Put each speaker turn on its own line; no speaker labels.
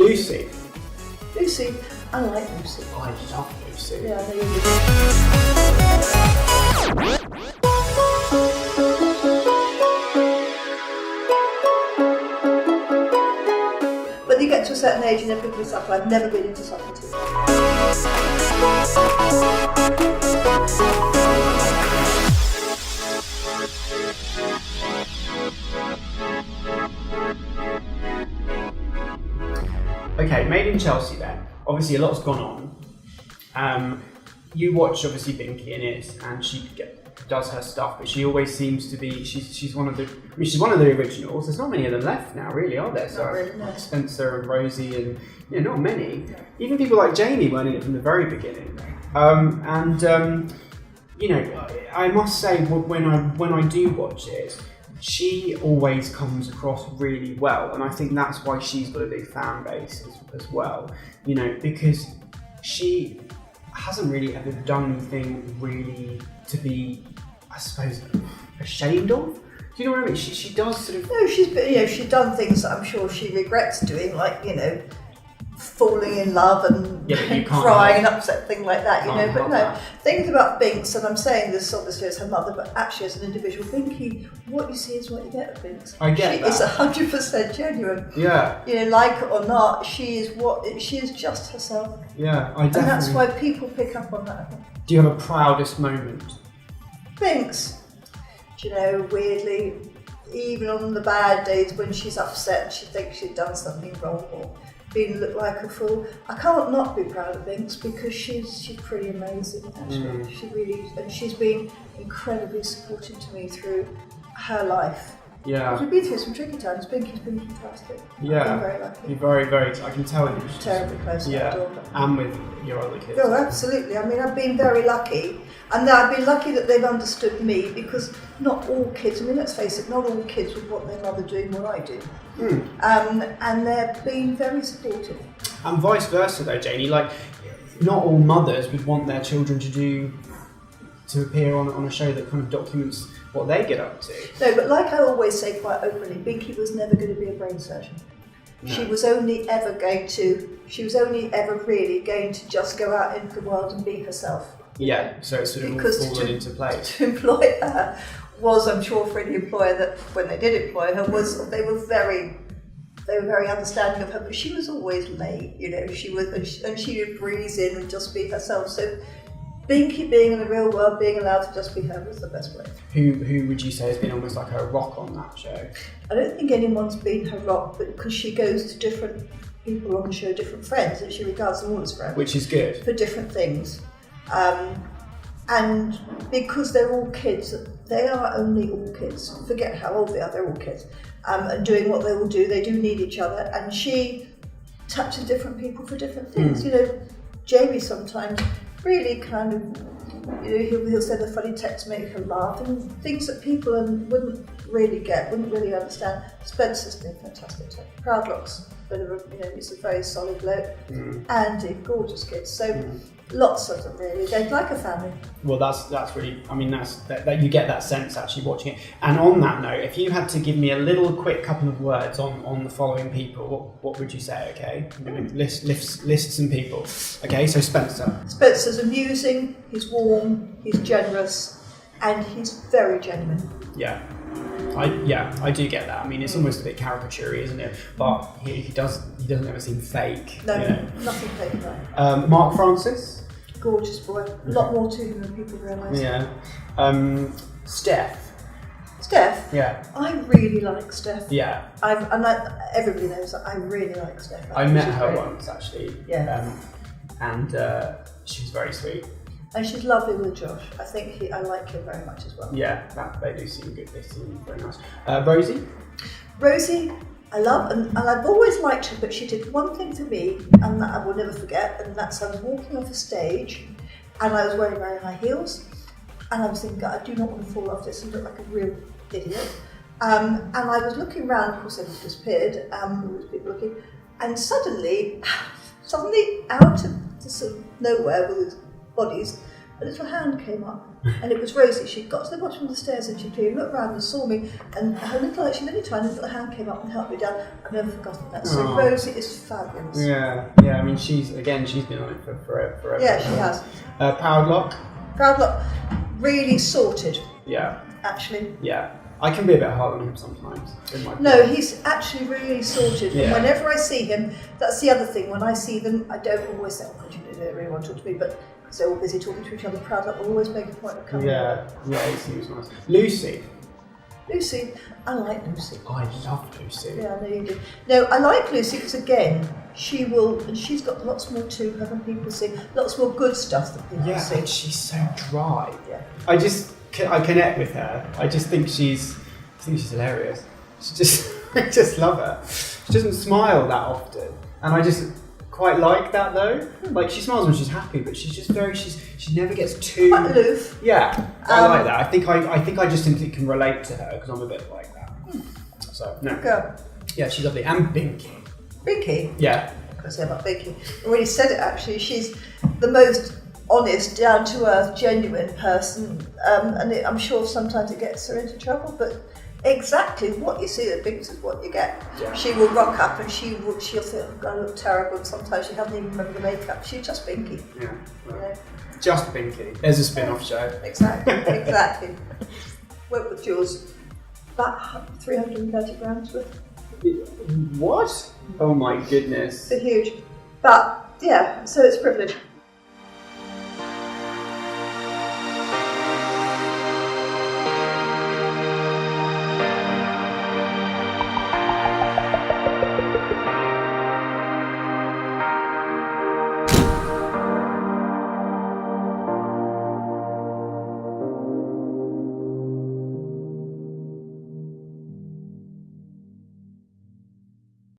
Lucy.
Lucy, I like Lucy.
Oh, I love Lucy.
Yeah, I know you do. But you get to a certain age and then people suffer. I've never been into suffering too.
Okay, Made in Chelsea then. Obviously a lot's gone on. You watch obviously Binky in it, and she does her stuff, but she always seems to be, she's one of the originals. There's not many of them left now, really, are there? So
really, no.
like Spencer and Rosie and not many. No. Even people like Jamie weren't in it from the very beginning. I must say when I do watch it, she always comes across really well, and I think that's why she's got a big fan base as well. Because she hasn't really ever done anything really to be, I suppose, ashamed of. Do you know what I mean? She does sort of.
No, she's done things that I'm sure she regrets doing, like falling in love and crying and upset, thing like that, but no, things about Binks, and I'm saying this obviously as her mother, but actually as an individual, Binky, what you see is what you get of Binks.
I get that.
It's 100% genuine.
Yeah.
Like it or not, she is just herself.
Yeah, I definitely.
And that's why people pick up on that, I think.
Do you have a proudest moment?
Binks. Weirdly, even on the bad days when she's upset, she thinks she's done something wrong or been looked like a fool, I can't not be proud of Binks because she's pretty amazing actually. She really, and she's been incredibly supportive to me through her life.
Yeah.
We've been through some tricky times. Binky's been fantastic.
Yeah.
I've been very lucky.
You're very, very, I can tell you.
Terribly close to that daughter.
And with your other kids.
Oh, absolutely. I mean, I've been very lucky. And I've been lucky that they've understood me, because not all kids, let's face it, not all kids would want their mother doing what I do. And they're being very supportive.
And vice versa though, Janie, not all mothers would want their children to appear on a show that kind of documents what they get up to.
No, but like I always say quite openly, Binky was never going to be a brain surgeon. No. She was only ever really going to just go out into the world and be herself.
Yeah, so it's sort of all fallen into place.
To employ her was, I'm sure, for any employer that when they did employ her, they were very understanding of her, but she was always late, she would breeze in and just be herself. So Binky being in the real world, being allowed to just be her, was the best way.
Who would you say has been almost like her rock on that show?
I don't think anyone's been her rock, but because she goes to different people on the show, different friends, and she regards them all as friends.
Which is good.
For different things. And because they're all kids, they are only all kids. Forget how old they are, they're all kids. And doing what they will do, they do need each other. And she touches different people for different things. Jamie sometimes really kind of, he'll send a funny text, make her laugh, and things that people wouldn't really understand. Spencer's been fantastic. Proudlock's he's a very solid bloke. Andy, gorgeous kids. So lots of them really. They're like a family. Well,
that's really. That you get that sense actually watching it. And on that note, if you had to give me a little quick couple of words on the following people, what would you say? Okay, list some people. Okay, so Spencer.
Spencer's amusing. He's warm. He's generous, and he's very genuine.
Yeah. I do get that. It's almost a bit caricature-y, isn't it? But he doesn't ever seem fake.
No, nothing fake about him.
Mark Francis. Gorgeous
boy. A lot more to him than people realise.
Yeah. Steph. Yeah.
I really like Steph.
Yeah.
Everybody knows that I really like Steph.
I met her once actually.
Yeah.
And she was very sweet.
And she's lovely with Josh. I think I like him very much as well.
Yeah, they do seem good. They seem very nice.
Rosie, I love, and I've always liked her, but she did one thing to me, and that I will never forget, and that's I was walking off a stage, and I was wearing very high heels, and I was thinking, I do not want to fall off this and look like a real idiot. And I was looking around, of course they disappeared, there was people looking, and suddenly out of sort of nowhere with his bodies, a little hand came up And it was Rosie. She got to the bottom of the stairs and she clearly looked round and saw me, and her little, she only tiny little hand came up and helped me down. I've never forgotten that. So
Aw.
Rosie is fabulous.
Yeah. I mean, she's been on it for forever.
Yeah, she has.
Proud Lock.
Proud Lock, really sorted,
Yeah.
actually.
Yeah. I can be a bit hard on him sometimes. In my
No, he's actually really sorted.
Yeah.
And whenever I see him, that's the other thing. When I see them, I don't always say, "Oh God, you don't really want to talk to me," but because they're all busy talking to each other. Proud Luck will always make a point of coming.
Yeah, he seems nice. Lucy.
Lucy, I like Lucy.
I love Lucy.
Yeah, I know you do. No, I like Lucy because again, she will, and she's got lots more to her than people see. Lots more good stuff than people
Yeah,
see.
and she's so dry.
Yeah.
I connect with her. I think she's hilarious. I just love her. She doesn't smile that often, and I just quite like that though. Like she smiles when she's happy, but she's just she never gets too
Quite aloof.
Yeah, I like that. I think I just simply can relate to her because I'm a bit like that. So no.
Girl.
Yeah, she's lovely. And Binky.
Binky.
Yeah.
I can say about Binky. I already said it actually. She's the most honest, down to earth, genuine person, and I'm sure sometimes it gets her into trouble, but exactly what you see at Binks is what you get.
Yeah.
She will rock up and she'll think, "Oh, I look terrible," and sometimes she hasn't even remembered the makeup. She's just Binky.
Yeah.
You know?
Just Binky. There's a spin-off show.
Exactly. What was yours? About 330 grams worth.
What? Oh my goodness.
They're huge. But yeah, so it's a privilege.